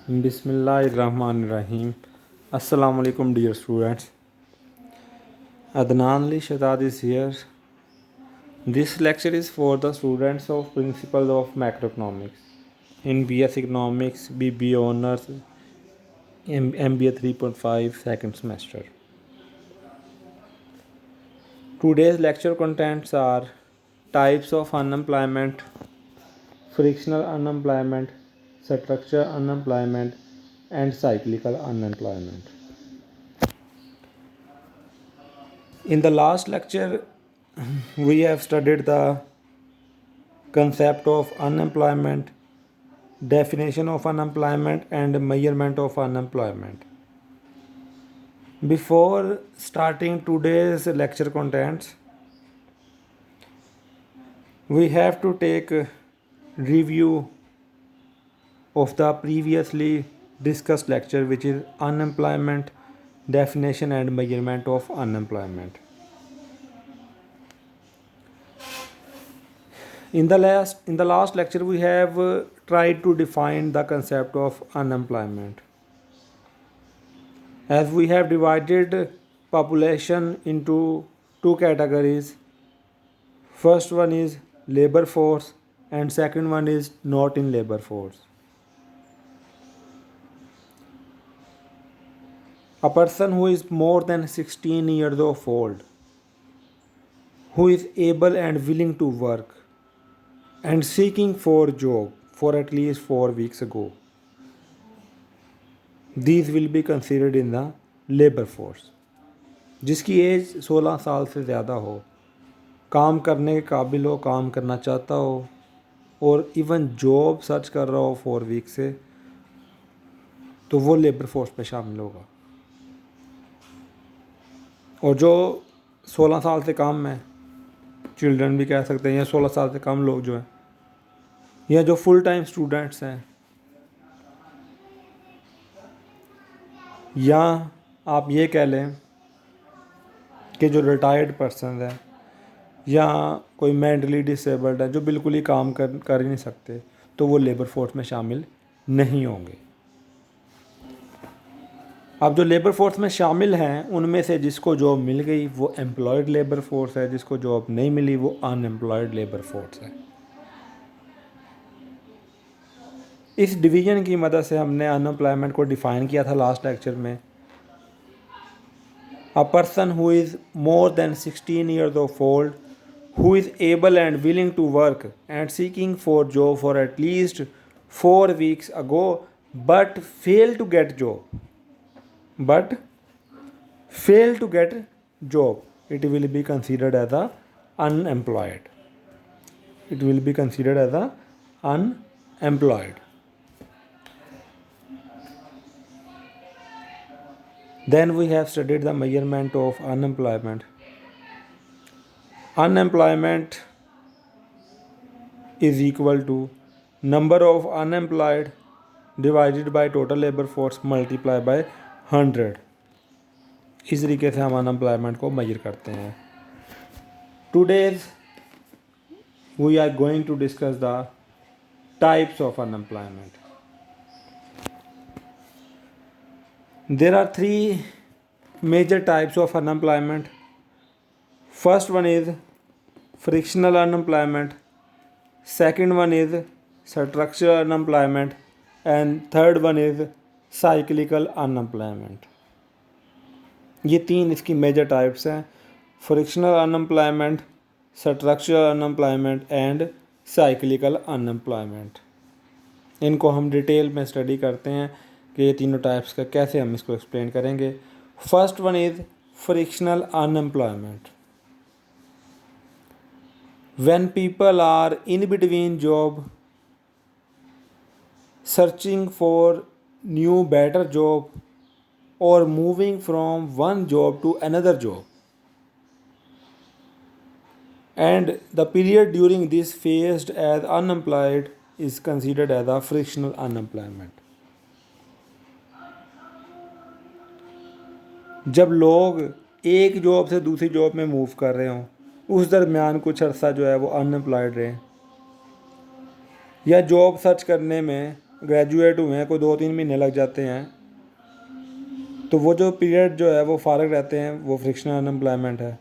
Bismillahirrahmanirrahim. Assalamu alaikum, dear students. Adnan Ali Shadad is here. This lecture is for the students of Principles of Macroeconomics in BS Economics, BBA Honors, MBA 3.5 second semester. Today's lecture contents are types of unemployment, frictional unemployment, structural unemployment, and cyclical unemployment. In the last lecture, we have studied the concept of unemployment, definition of unemployment, and measurement of unemployment. Before starting today's lecture contents, we have to take a review of the previously discussed lecture, which is unemployment, definition and measurement of unemployment. In the last lecture, we have tried to define the concept of unemployment. As we have divided population into two categories. First one is labor force and second one is not in labor force. A person who is more than 16 years of old, who is able and willing to work and seeking for job for at least 4 weeks ago, these will be considered in the labor force. जिसकी as 16 साल से ज़्यादा हो, काम करने के काबिल हो, काम करना चाहता हो और इवन जॉब सर्च कर रहा हो 4 वीक से, तो वो लेबर फोर्स में शामिल होगा। और जो 16 साल से कम है, चिल्ड्रन भी कह सकते हैं, या 16 साल से कम लोग जो हैं, या जो फुल टाइम स्टूडेंट्स हैं, या आप ये कह लें कि जो रिटायर्ड पर्सन है या कोई मेंटली डिसेबल्ड है, जो बिल्कुल ही काम कर ही नहीं सकते, तो वो लेबर फोर्स में शामिल नहीं होंगे। अब जो लेबर फोर्स में शामिल हैं, उनमें से जिसको जॉब मिल गई वो एम्प्लॉयड लेबर फोर्स है, जिसको जॉब नहीं मिली वो अनएम्प्लॉयड लेबर फोर्स है। इस डिवीज़न की मदद से हमने अनएम्प्लॉयमेंट को डिफ़ाइन किया था लास्ट लेक्चर में। A person who is more than 16 years of old, who is able and willing to work and seeking for job for at least 4 weeks ago but fail to get job, it will be considered as a unemployed. Then we have studied the measurement of unemployment. Unemployment is equal to number of unemployed divided by total labor force multiplied by 100. इस तरीके से हम unemployment को major करते हैं। Today's we are going to discuss the types of unemployment. There are 3 major types of unemployment. First one is frictional unemployment, second one is structural unemployment, and third one is cyclical unemployment. ये 3 इसकी major types हैं: frictional unemployment, structural unemployment and cyclical unemployment. इनको हम detail में study करते हैं कि ये तीनों टाइप्स का कैसे हम इसको एक्सप्लेन करेंगे। First one is frictional unemployment. When people are in between job, searching for new better job or moving from one job to another job, and the period during this phase as unemployed is considered as a frictional unemployment. जब लोग एक job से दूसरी job में move कर रहे हों, उस दरमियान कुछ अर्सा जो है वो अनएम्प्लॉयड रहे, या जॉब सर्च करने में ग्रेजुएट हुए हैं, कोई 2-3 महीने लग जाते हैं, तो वो जो पीरियड जो है वो फारग रहते हैं, वो फ्रिक्शनल अनएम्प्लॉयमेंट है।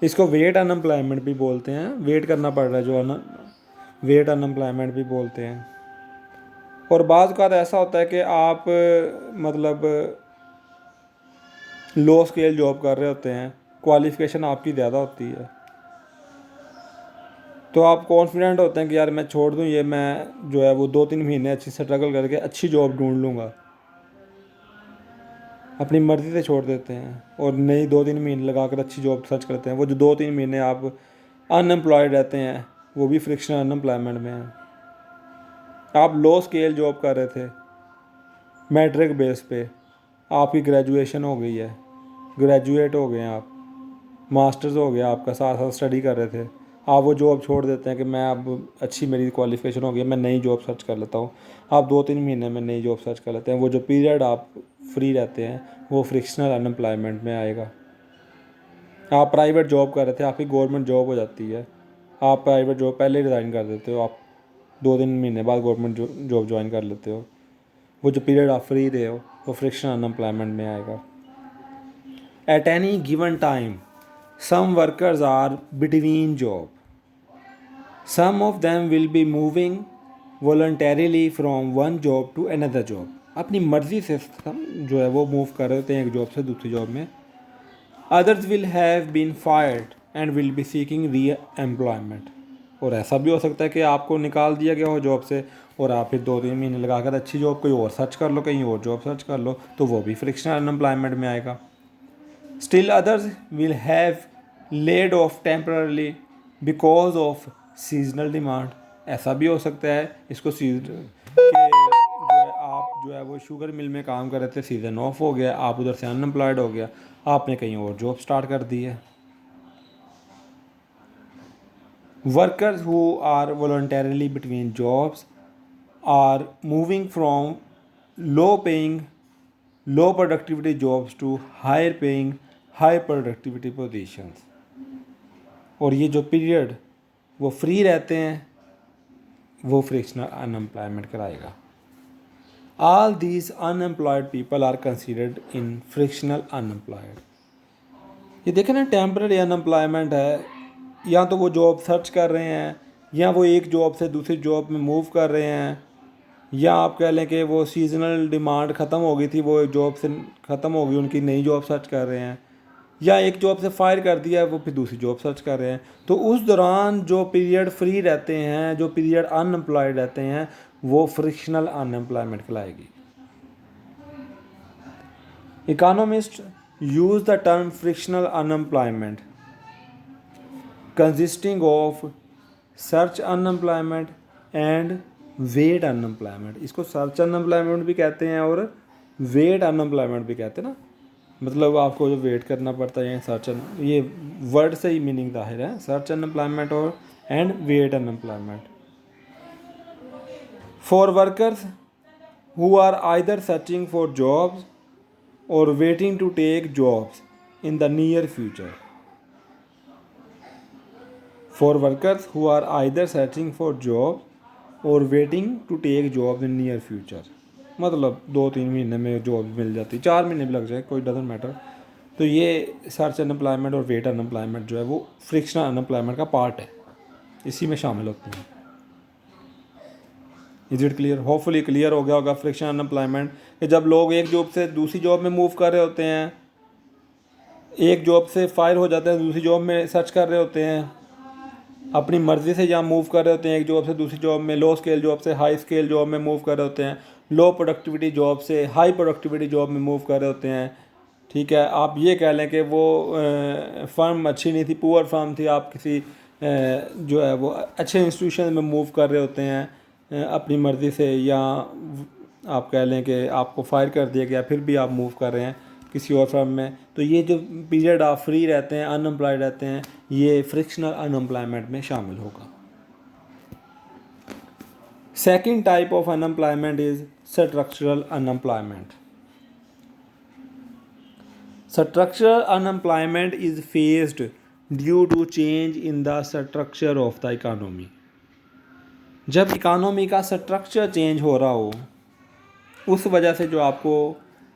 इसको वेट अनएम्प्लॉयमेंट भी बोलते हैं, वेट करना पड़ रहा है जो वेट अनएम्प्लॉयमेंट भी बोलते हैं। और बाज़ औक़ात ऐसा होता है कि आप मतलब लो स्केल जॉब कर रहे होते हैं, क्वालिफ़िकेशन आपकी ज़्यादा होती है, तो आप कॉन्फिडेंट होते हैं कि यार मैं छोड़ दूँ ये, मैं जो है वो 2-3 महीने अच्छी स्ट्रगल करके अच्छी जॉब ढूंढ लूँगा, अपनी मर्ज़ी से छोड़ देते हैं और नई 2-3 महीने लगा कर अच्छी जॉब सर्च करते हैं। वो जो 2-3 महीने आप अनएम्प्लॉयड रहते हैं वो भी फ्रिक्शनल अनएम्प्लॉयमेंट में है। आप लो स्केल जॉब कर रहे थे, मैट्रिक बेस पे, आपकी ग्रेजुएशन हो गई है, ग्रेजुएट हो गए हैं आप, मास्टर्स हो गया आपका, साथ साथ स्टडी कर रहे थे, आप वो जॉब छोड़ देते हैं कि मैं अब अच्छी मेरी क्वालिफ़िकेशन हो गई, मैं नई जॉब सर्च कर लेता हूँ। आप 2-3 महीने में नई जॉब सर्च कर लेते हैं। वो जो पीरियड आप फ्री रहते हैं वो फ्रिक्शनल अनएम्प्लॉयमेंट में आएगा। आप प्राइवेट जॉब कर रहे थे, आपकी गवर्नमेंट जॉब हो जाती है, आप प्राइवेट जॉब पहले रिज़ाइन कर देते हो, आप 2-3 महीने बाद गवर्नमेंट जॉब ज्वाइन कर लेते हो। वो जो पीरियड आप फ्री रहे हो वो फ्रिक्शनल अनएम्प्लॉयमेंट में आएगा। At any given time some workers are between job. Some of them will be moving voluntarily from one job to another job. अपनी मर्ज़ी से जो है वो मूव कर रहे होते हैं एक जॉब से दूसरी जॉब में। Others will have been fired and will be seeking re-employment. और ऐसा भी हो सकता है कि आपको निकाल दिया गया हो जॉब से और आप फिर 2-3 महीने लगाकर अच्छी जॉब कोई और सर्च कर लो, कहीं और जॉब सर्च कर लो, तो वो भी फ्रिक्शनल अनएम्प्लॉयमेंट में आएगा। Still others will have laid off temporarily because of seasonal demand. ऐसा भी हो सकता है इसको सीजन के जो है आप जो है वो शुगर मिल में काम कर रहे थे, सीज़न ऑफ हो गया, आप उधर से अनएम्प्लॉयड हो गया, आपने कहीं और जॉब स्टार्ट कर दी है। Workers who are voluntarily between jobs are moving from low paying low productivity jobs to higher paying high productivity positions. और ये जो पीरियड वो फ्री रहते हैं वो फ्रिक्शनल अनएम्प्लॉयमेंट कराएगा। All these unemployed people are considered in frictional unemployed. ये देखें ना, टेम्पररी अनएम्प्लॉयमेंट है, या तो वो जॉब सर्च कर रहे हैं, या वो एक जॉब से दूसरी जॉब में मूव कर रहे हैं, या आप कह लें कि वो सीजनल डिमांड ख़त्म हो गई थी, वो जॉब से ख़त्म हो गई, उनकी नई जॉब सर्च कर रहे हैं, या एक जॉब से फायर कर दिया है वो फिर दूसरी जॉब सर्च कर रहे हैं। तो उस दौरान जो पीरियड फ्री रहते हैं, जो पीरियड अनएम्प्लॉयड रहते हैं, वो फ्रिक्शनल अनएम्प्लॉयमेंट कहलाएगी। Economist use the term frictional unemployment consisting of search unemployment and wait unemployment. इसको सर्च अनएम्प्लॉयमेंट भी कहते हैं और वेट अनएम्प्लॉयमेंट भी कहते हैं ना, मतलब आपको जो वेट करना पड़ता है, सर्च, ये वर्ड से ही मीनिंग जाहिर है, सर्च अनएम्प्लॉयमेंट और and wait unemployment. For workers who are either searching for jobs और waiting to take jobs in the near future. For workers who are either searching for job और waiting to take job in near future, मतलब 2-3 महीने में job मिल जाती, 4 महीने भी लग जाए, कोई डजंट मैटर। तो ये सर्च अनएम्प्लॉयमेंट और वेट अनएम्प्लॉयमेंट जो है वो फ्रिक्शनल अनएम्प्लॉयमेंट का पार्ट है, इसी में शामिल होते हैं। Is it clear? Hopefully clear हो गया होगा फ्रिक्शनल अनएम्प्लॉयमेंट कि जब लोग एक जॉब से दूसरी जॉब में मूव कर रहे होते हैं, एक जॉब से फायर हो जाते हैं, दूसरी जॉब में सर्च कर रहे होते हैं, अपनी मर्ज़ी से जहाँ मूव कर रहे होते हैं, एक जॉब से दूसरी जॉब में, लो स्केल जॉब से हाई स्केल जॉब में मूव कर रहे होते हैं, लो प्रोडक्टिविटी जॉब से हाई प्रोडक्टिविटी जॉब में मूव कर रहे होते हैं। ठीक है, आप ये कह लें कि वो फर्म अच्छी नहीं थी, पुअर फर्म थी, आप किसी जो है वो अच्छे इंस्टीट्यूशन में मूव कर रहे होते हैं अपनी मर्ज़ी से, या आप कह लें कि आपको फायर कर दिया गया फिर भी आप मूव कर रहे हैं किसी और फर्म में। तो ये जो पीरियड आप फ्री रहते हैं, अनएम्प्लॉयड रहते हैं, ये फ्रिक्शनल अनएम्प्लॉयमेंट में शामिल होगा। Second type of unemployment is structural unemployment. Structural unemployment is faced due to change in the structure of the economy. जब इकानमी का स्ट्रक्चर चेंज हो रहा हो, उस वजह से जो आपको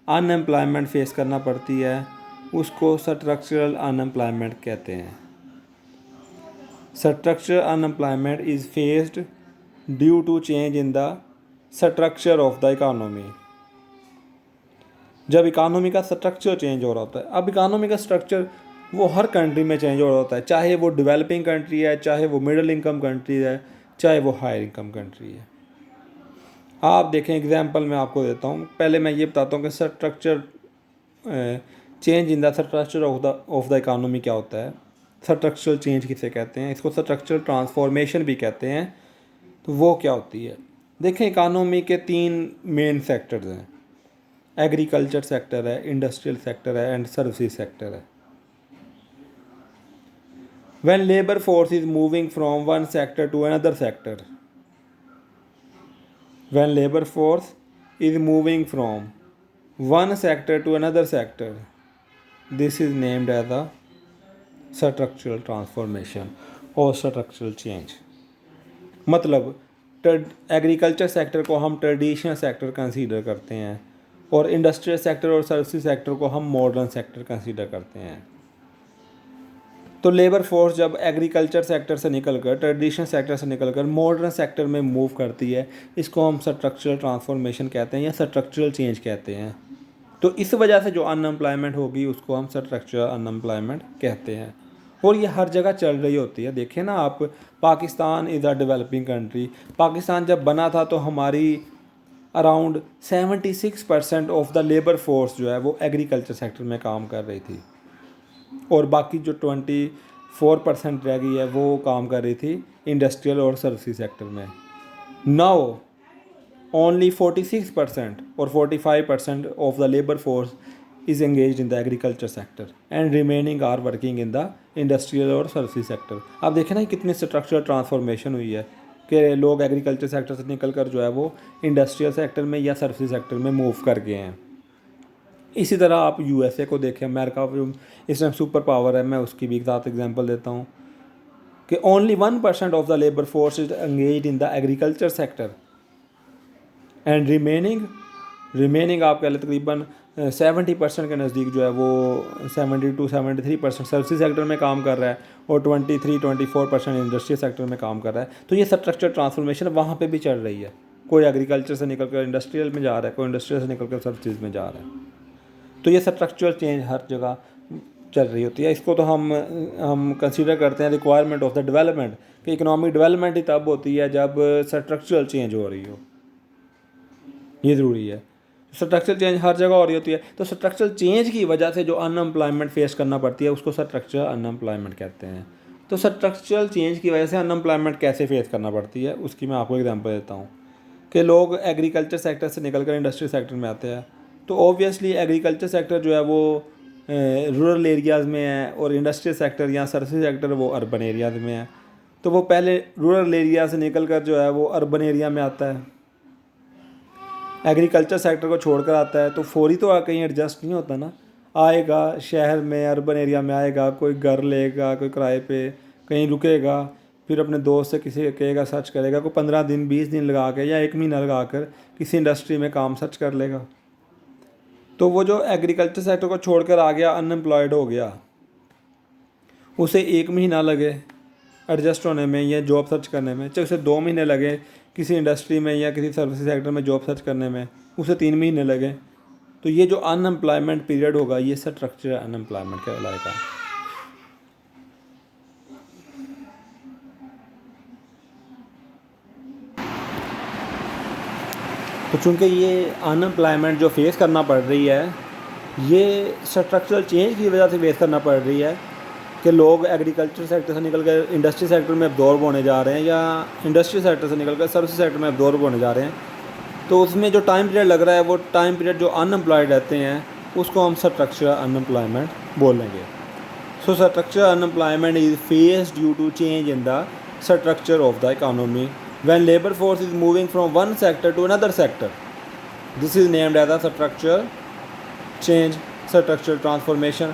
अनएम्प्लॉयमेंट फेस करना पड़ती है, उसको स्ट्रक्चरल अनएम्प्लॉयमेंट कहते हैं। Structural unemployment is faced due to change in the structure of the economy. जब इकानमी का स्ट्रक्चर चेंज हो रहा होता है, अब इकानमी का स्ट्रक्चर वो हर कंट्री में चेंज हो रहा होता है, चाहे वो डेवलपिंग कंट्री है, चाहे वो मिडिल इनकम कंट्री है, चाहे वो हायर इनकम कंट्री है। आप देखें, एग्जांपल मैं आपको देता हूँ। पहले मैं ये बताता हूँ कि structure change in the structure of the economy क्या होता है। स्ट्रक्चरल चेंज किसे कहते हैं, इसको स्ट्रक्चरल ट्रांसफॉर्मेशन भी कहते हैं। तो वो क्या होती है, देखें, इकानमी के 3 मेन सेक्टर्स हैं। एग्रीकल्चर सेक्टर है, इंडस्ट्रियल सेक्टर है, एंड सर्विसेज सेक्टर है। When labor force is moving from one sector to another sector, when labor force is moving from one sector to another sector, this is named as a structural transformation or structural change। मतलब agriculture sector को हम traditional sector consider करते हैं, और industrial sector और services sector को हम modern sector consider करते हैं। तो लेबर फोर्स जब एग्रीकल्चर सेक्टर से निकलकर, ट्रेडिशनल सेक्टर से निकलकर मॉडर्न सेक्टर में मूव करती है, इसको हम स्ट्रक्चरल ट्रांसफॉर्मेशन कहते हैं या स्ट्रक्चरल चेंज कहते हैं। तो इस वजह से जो अनएम्प्लॉयमेंट होगी उसको हम स्ट्रक्चरल अनएम्प्लॉयमेंट कहते हैं, और ये हर जगह चल रही होती है। देखिए ना आप, Pakistan is a developing country. Pakistan जब बना था तो हमारी around 76% of the labour force जो है वो एग्रीकल्चर सेक्टर में काम कर रही थी, और बाकी जो 24% रह गई है वो काम कर रही थी इंडस्ट्रियल और सर्विसेज सेक्टर में। नाउ ओनली 46% और 45% of the labour force is engaged in the agriculture sector and remaining are working in the industrial और सर्विसेज सेक्टर। आप देखें ना कितनी स्ट्रक्चरल ट्रांसफॉर्मेशन हुई है कि लोग एग्रीकल्चर सेक्टर से निकल कर जो है वो इंडस्ट्रियल सेक्टर में या सर्विसेज सेक्टर में मूव कर गए हैं। इसी तरह आप यूएसए को देखें, अमेरिका इस टाइम सुपर पावर है, मैं उसकी भी एक साथ एग्जांपल देता हूँ कि only 1% of the labour force is engage in the agriculture sector and remaining आप कह लें तकरीबन 70% के नज़दीक जो है वो 72-73% सर्विसेज सेक्टर में काम कर रहा है, और 23-24% इंडस्ट्रियल सेक्टर में काम कर रहा है। तो ये स्ट्रक्चर ट्रांसफॉर्मेशन वहाँ पे भी चल रही है। कोई एग्रीकल्चर से निकल कर इंडस्ट्रियल में जा रहा है, कोई इंडस्ट्रियल से निकल कर सर्विसेज में जा रहा है। तो ये स्ट्रक्चरल चेंज हर जगह चल रही होती है। इसको तो हम कंसीडर करते हैं रिक्वायरमेंट ऑफ द डेवलपमेंट, कि इकोनॉमिक डेवलपमेंट ही तब होती है जब स्ट्रक्चरल चेंज हो रही हो। ये ज़रूरी है। स्ट्रक्चरल चेंज हर जगह हो रही होती है, तो स्ट्रक्चरल चेंज की वजह से जो अनएम्प्लॉयमेंट फेस करना पड़ती है उसको स्ट्रक्चरल अनएम्प्लॉयमेंट कहते हैं। तो स्ट्रक्चरल चेंज की वजह से अनएम्प्लॉयमेंट कैसे फेस करना पड़ती है उसकी मैं आपको एग्जांपल देता हूँ कि लोग एग्रीकल्चर सेक्टर से निकलकर इंडस्ट्रियल सेक्टर में आते हैं। तो ऑब्वियसली एग्रीकल्चर सेक्टर जो है वो रूरल एरियाज़ में है, और इंडस्ट्रियल सेक्टर या सर्विसेज सेक्टर वो अर्बन एरियाज़ में है। तो वो पहले रूरल एरिया से निकल कर जो है वो अर्बन एरिया में आता है, एग्रीकल्चर सेक्टर को छोड़कर आता है। तो फौरी तो कहीं एडजस्ट नहीं होता ना, आएगा शहर में, अर्बन एरिया में आएगा, कोई घर लेगा, कोई किराए पे कहीं रुकेगा, फिर अपने दोस्त से किसी कहेगा सर्च करेगा, कोई 15 दिन 20 दिन लगा के या 1 महीना लगा कर किसी इंडस्ट्री में काम सर्च कर लेगा। तो वो जो एग्रीकल्चर सेक्टर को छोड़कर आ गया, अनएम्प्लॉयड हो गया, उसे 1 महीना लगे एडजस्ट होने में या जॉब सर्च करने में, चाहे उसे 2 महीने लगे किसी इंडस्ट्री में या किसी सर्विस सेक्टर में जॉब सर्च करने में, उसे 3 महीने लगे, तो ये जो अनएम्प्लॉयमेंट पीरियड होगा ये स्ट्रक्चरल अनएम्प्लॉयमेंट कहलाएगा। तो चूँकि ये अनएम्प्लॉयमेंट जो फेस करना पड़ रही है, ये स्ट्रक्चरल चेंज की वजह से फेस करना पड़ रही है कि लोग एग्रीकल्चर सेक्टर से निकलकर इंडस्ट्री सेक्टर में अब्जॉर्ब होने जा रहे हैं, या इंडस्ट्री सेक्टर से निकलकर सर्विस सेक्टर में अब्जॉर्ब होने जा रहे हैं। तो उसमें जो टाइम पीरियड लग रहा है, वो टाइम पीरियड जो अनएम्प्लॉयड रहते हैं उसको हम स्ट्रक्चरल अनएम्प्लॉयमेंट बोलेंगे। So structural unemployment is face due to change in the structure of the economy when labor force is moving from one sector to another sector. This is named as a structural change, structural transformation.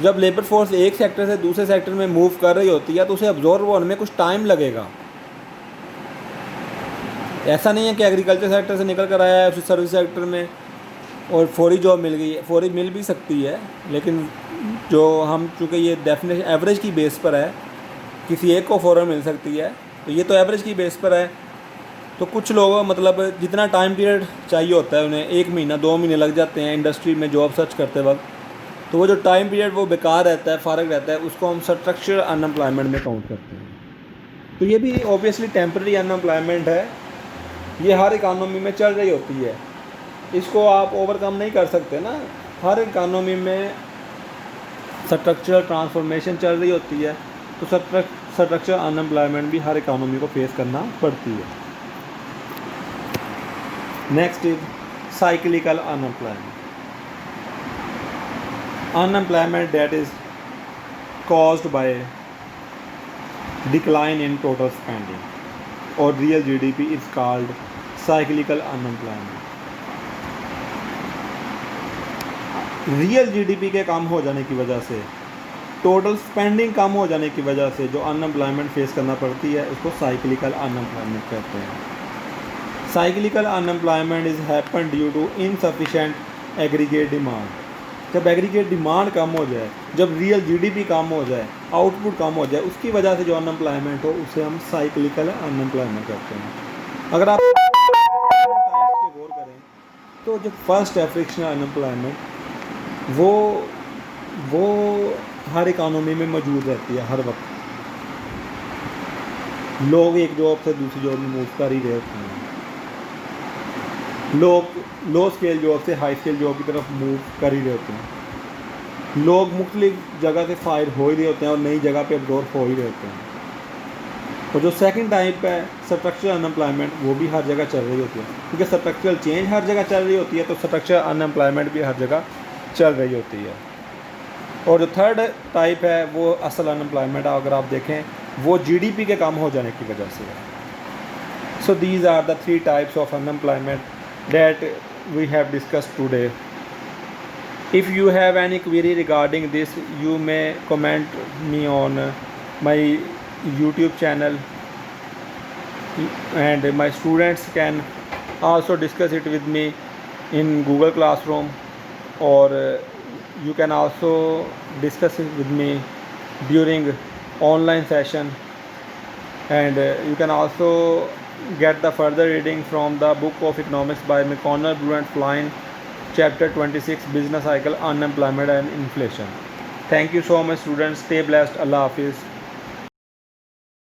जब labour force एक sector से दूसरे sector में move कर रही होती है तो उसे अब्जॉर्ब होने में कुछ टाइम लगेगा। ऐसा नहीं है कि एग्रीकल्चर सेक्टर से निकल कर आया है उसी सर्विस सेक्टर में और फौरी जॉब मिल गई है। फौरी मिल भी सकती है, लेकिन जो हम चूँकि ये डेफिनेशन एवरेज की बेस पर है, किसी एक को फ़ौरन मिल सकती है, तो ये तो एवरेज की बेस पर है। तो कुछ लोग मतलब जितना टाइम पीरियड चाहिए होता है उन्हें, 1 महीना 2 महीने लग जाते हैं इंडस्ट्री में जॉब सर्च करते वक्त, तो वो जो टाइम पीरियड वो बेकार रहता है, फ़ारग रहता है, उसको हम स्ट्रक्चरल अनएम्प्लॉयमेंट में काउंट करते हैं। तो ये भी ऑब्वियसली टेम्प्रेरी अनएम्प्लॉयमेंट है, ये हर इकानमी में चल रही होती है, इसको आप ओवरकम नहीं कर सकते ना। हर इकानमी में स्ट्रक्चरल ट्रांसफॉर्मेशन चल रही होती है, तो स्ट्रक्चरल अनएम्प्लॉयमेंट भी हर इकानमी को फेस करना पड़ती है। Next is cyclical unemployment. Unemployment that is caused by decline in total spending or real GDP is called cyclical unemployment. Real GDP के कम हो जाने की वजह से, टोटल स्पेंडिंग कम हो जाने की वजह से जो अनएम्प्लॉयमेंट फेस करना पड़ती है, उसको साइक्लिकल अनएम्प्लॉयमेंट कहते हैं। Cyclical unemployment is happen due to insufficient aggregate demand. जब एग्रीगेट डिमांड कम हो जाए, जब रियल जीडीपी कम हो जाए, आउटपुट कम हो जाए, उसकी वजह से जो अनएम्प्लॉयमेंट हो, उसे हम साइक्लिकल अनएम्प्लॉयमेंट कहते हैं। अगर आप टाइप्स पे गौर करें तो जो फर्स्ट है फ्रिक्शनल अनएम्प्लॉयमेंट, वो हर इकानमी में मौजूद रहती है। हर वक्त लोग एक जॉब से दूसरी जॉब में मूव कर ही रहे होते हैं, लोग लो स्केल जॉब से हाई स्केल जॉब की तरफ मूव कर ही रहे होते हैं, लोग मुख्तलिफ जगह से फायर हो ही रहे होते हैं और नई जगह पे अब्जॉर्ब हो ही रहे होते हैं। और जो सेकंड टाइप है स्ट्रक्चरल अनएम्प्लॉयमेंट, वो भी हर जगह चल रही होती है, क्योंकि स्ट्रक्चरल चेंज हर जगह चल रही होती है, तो स्ट्रक्चरल अनएम्प्लॉयमेंट भी हर जगह चल रही होती है। और जो थर्ड टाइप है वो असल अनएम्प्लॉयमेंट, अगर आप देखें, वो जीडीपी के कम हो जाने की वजह से है। So these are the 3 types of unemployment that we have discussed today. If you have any query regarding this, you may comment me on my YouTube channel, and my students can also discuss it with me in Google Classroom, or you can also discuss it with me during online session, and you can also get the further reading from the book of economics by McConnell, Brew and Flynn, chapter 26, business cycle, unemployment and inflation. Thank you so much students. Stay blessed. Allah Hafiz.